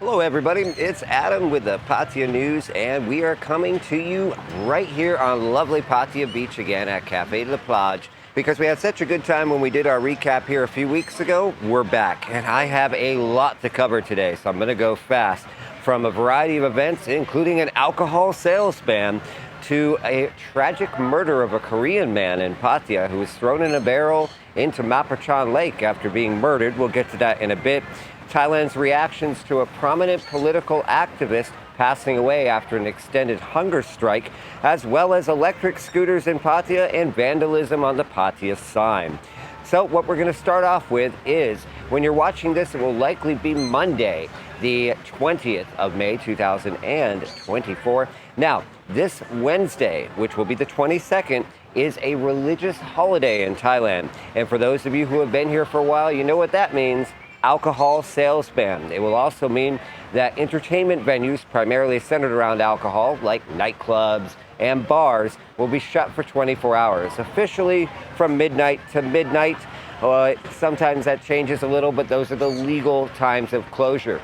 Hello everybody, it's Adam with the Pattaya News, and we are coming to you right here on lovely Pattaya Beach again at Cafe de la Plage. Because we had such a good time when we did our recap here a few weeks ago, we're back. And I have a lot to cover today, so I'm gonna go fast. From a variety of events, including an alcohol sales ban, to a tragic murder of a Korean man in Pattaya who was thrown in a barrel into Mapachan Lake after being murdered. We'll get to that in a bit. Thailand's reactions to a prominent political activist passing away after an extended hunger strike, as well as electric scooters in Pattaya and vandalism on the Pattaya sign. So what we're going to start off with is, when you're watching this, it will likely be Monday, the 20th of May, 2024. Now, this Wednesday, which will be the 22nd, is a religious holiday in Thailand. And for those of you who have been here for a while, you know what that means. Alcohol sales ban. It will also mean that entertainment venues primarily centered around alcohol, like nightclubs and bars, will be shut for 24 hours, officially from midnight to midnight. Sometimes that changes a little, but those are the legal times of closure.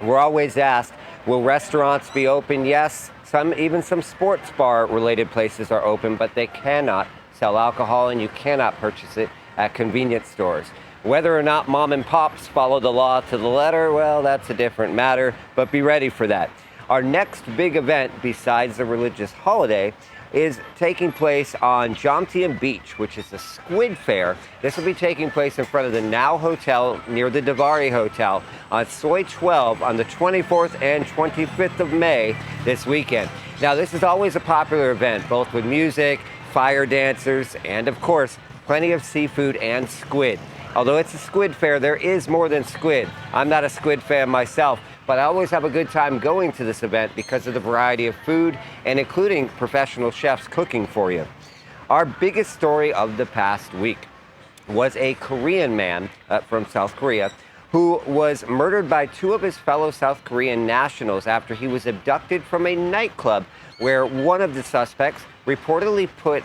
We're always asked, will restaurants be open? Yes, even some sports bar related places are open, but they cannot sell alcohol and you cannot purchase it at convenience stores. Whether or not mom and pops follow the law to the letter, well, that's a different matter, but be ready for that. Our next big event, besides the religious holiday, is taking place on Jomtien Beach, which is a squid fair. This will be taking place in front of the Now Hotel near the Davari Hotel on Soi 12 on the 24th and 25th of May this weekend. Now, this is always a popular event, both with music, fire dancers, and of course, plenty of seafood and squid. Although it's a squid fair, there is more than squid. I'm not a squid fan myself, but I always have a good time going to this event because of the variety of food and including professional chefs cooking for you. Our biggest story of the past week was a Korean man from South Korea who was murdered by two of his fellow South Korean nationals after he was abducted from a nightclub where one of the suspects reportedly put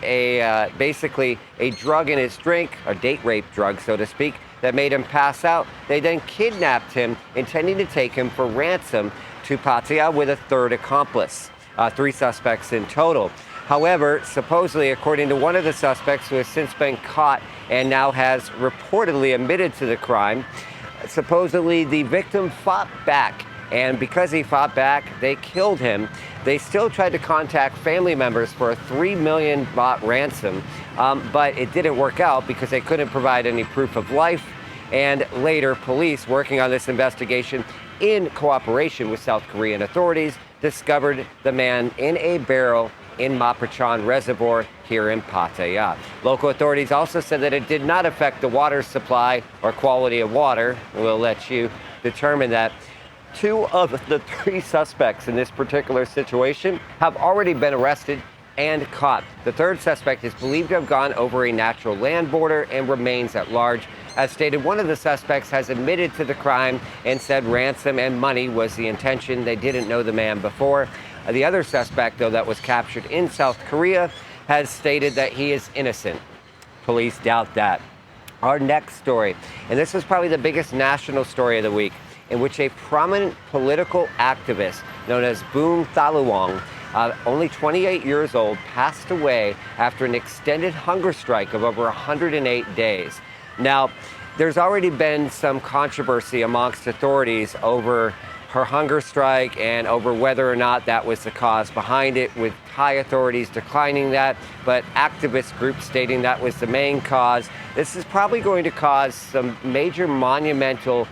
basically a drug in his drink, a date rape drug, so to speak, that made him pass out. They then kidnapped him, intending to take him for ransom to Pattaya with a third accomplice. 3 suspects in total. However, supposedly, according to one of the suspects who has since been caught and now has reportedly admitted to the crime, supposedly the victim fought back. And because he fought back, they killed him. They still tried to contact family members for a 3 million baht ransom, but it didn't work out because they couldn't provide any proof of life. And later, police working on this investigation in cooperation with South Korean authorities discovered the man in a barrel in Mapachan Reservoir here in Pattaya. Local authorities also said that it did not affect the water supply or quality of water. We'll let you determine that. 2 of the 3 suspects in this particular situation have already been arrested and caught. The third suspect is believed to have gone over a natural land border and remains at large. As stated, one of the suspects has admitted to the crime and said ransom and money was the intention. They didn't know the man before. The other suspect, though, that was captured in South Korea has stated that he is innocent. Police doubt that. Our next story, and this was probably the biggest national story of the week, in which a prominent political activist known as Boom Thalang, only 28 years old, passed away after an extended hunger strike of over 108 days. Now, there's already been some controversy amongst authorities over her hunger strike and over whether or not that was the cause behind it, with Thai authorities declining that, but activist groups stating that was the main cause. This is probably going to cause some major monumental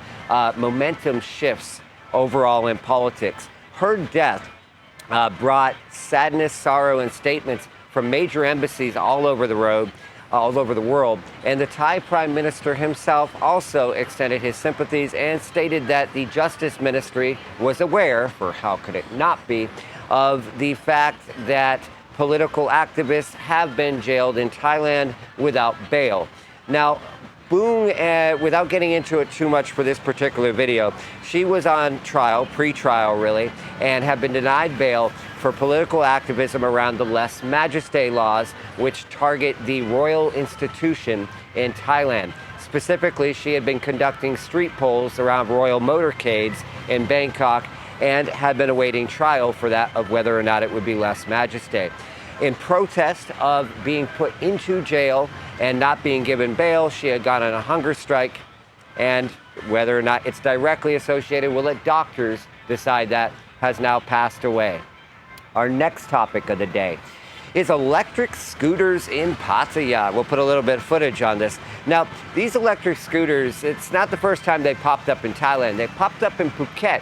momentum shifts overall in politics. Her death brought sadness, sorrow, and statements from major embassies all over the world. And the Thai Prime Minister himself also extended his sympathies and stated that the Justice Ministry was aware, for how could it not be, of the fact that political activists have been jailed in Thailand without bail. Now, Boom, without getting into it too much for this particular video, she was on trial, pre-trial really, and have been denied bail for political activism around the lèse majesté laws, which target the royal institution in Thailand. Specifically, she had been conducting street polls around royal motorcades in Bangkok and had been awaiting trial for that of whether or not it would be lèse majesté. In protest of being put into jail and not being given bail, she had gone on a hunger strike, and whether or not it's directly associated, we'll let doctors decide that, has now passed away. Our next topic of the day is electric scooters in Pattaya. We'll put a little bit of footage on this. Now, these electric scooters, it's not the first time they popped up in Thailand. They popped up in Phuket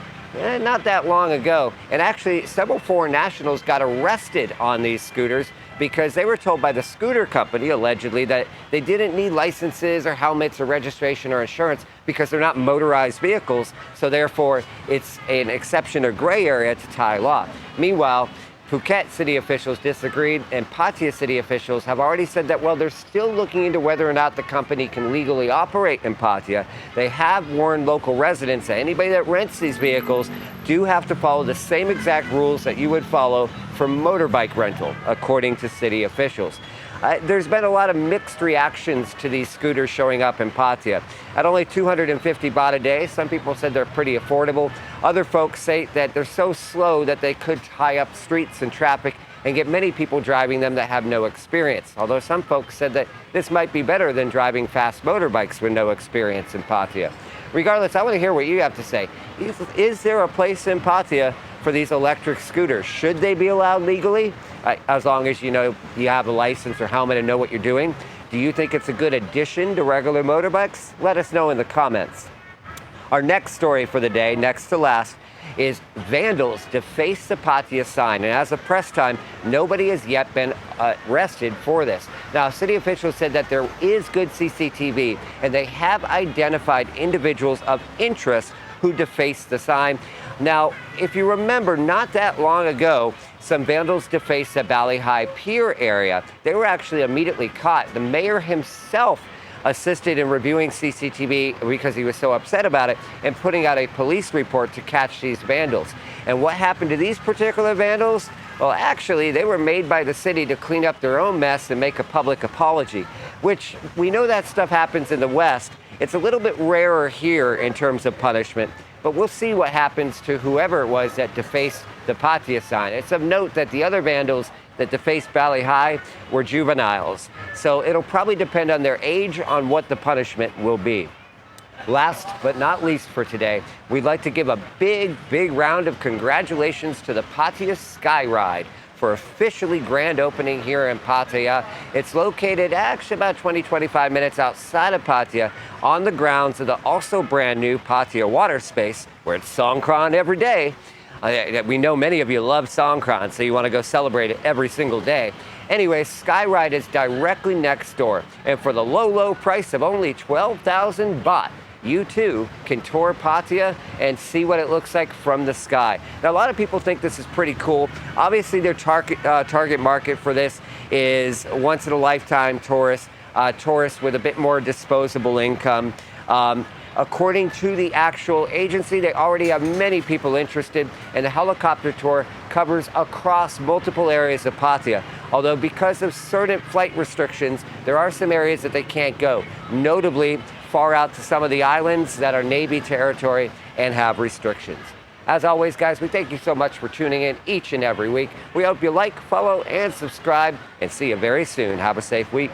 not that long ago. And actually, several foreign nationals got arrested on these scooters because they were told by the scooter company, allegedly, that they didn't need licenses or helmets or registration or insurance because they're not motorized vehicles. So therefore, it's an exception or gray area to Thai law. Meanwhile, Phuket city officials disagreed, and Pattaya city officials have already said that, well, they're still looking into whether or not the company can legally operate in Pattaya. They have warned local residents that anybody that rents these vehicles do have to follow the same exact rules that you would follow for motorbike rental, according to city officials. There's been a lot of mixed reactions to these scooters showing up in Pattaya. At only 250 baht a day, some people said they're pretty affordable. Other folks say that they're so slow that they could tie up streets and traffic and get many people driving them that have no experience. Although some folks said that this might be better than driving fast motorbikes with no experience in Pattaya. Regardless, I want to hear what you have to say. Is there a place in Pattaya for these electric scooters? Should they be allowed legally? As long as you know you have a license or helmet and know what you're doing. Do you think it's a good addition to regular motorbikes? Let us know in the comments. Our next story for the day, next to last, is vandals deface the Pattaya sign. And as of press time, nobody has yet been arrested for this. Now, city officials said that there is good CCTV, and they have identified individuals of interest who defaced the sign. Now, if you remember, not that long ago, some vandals defaced the Bali High Pier area. They were actually immediately caught. The mayor himself assisted in reviewing CCTV because he was so upset about it and putting out a police report to catch these vandals. And what happened to these particular vandals? Well, actually, they were made by the city to clean up their own mess and make a public apology, which we know that stuff happens in the West. It's a little bit rarer here in terms of punishment, but we'll see what happens to whoever it was that defaced the Pattaya sign. It's of note that the other vandals that defaced Bali High were juveniles. So it'll probably depend on their age on what the punishment will be. Last but not least for today, we'd like to give a big round of congratulations to the Pattaya Sky Ride for officially grand opening here in Pattaya. It's located actually about 20-25 minutes outside of Pattaya on the grounds of the also brand new Pattaya Water Space, where it's Songkran every day. We know many of you love Songkran, so you want to go celebrate it every single day. Anyway, Sky Ride is directly next door, and for the low price of only 12,000 baht, you too can tour Pattaya and see what it looks like from the sky. Now, a lot of people think this is pretty cool. Obviously, their target market for this is once-in-a-lifetime tourists, tourists with a bit more disposable income. According to the actual agency, they already have many people interested, and the helicopter tour covers across multiple areas of Pattaya. Although because of certain flight restrictions, there are some areas that they can't go, notably far out to some of the islands that are Navy territory and have restrictions. As always, guys, we thank you so much for tuning in each and every week. We hope you like, follow, and subscribe, and see you very soon. Have a safe week.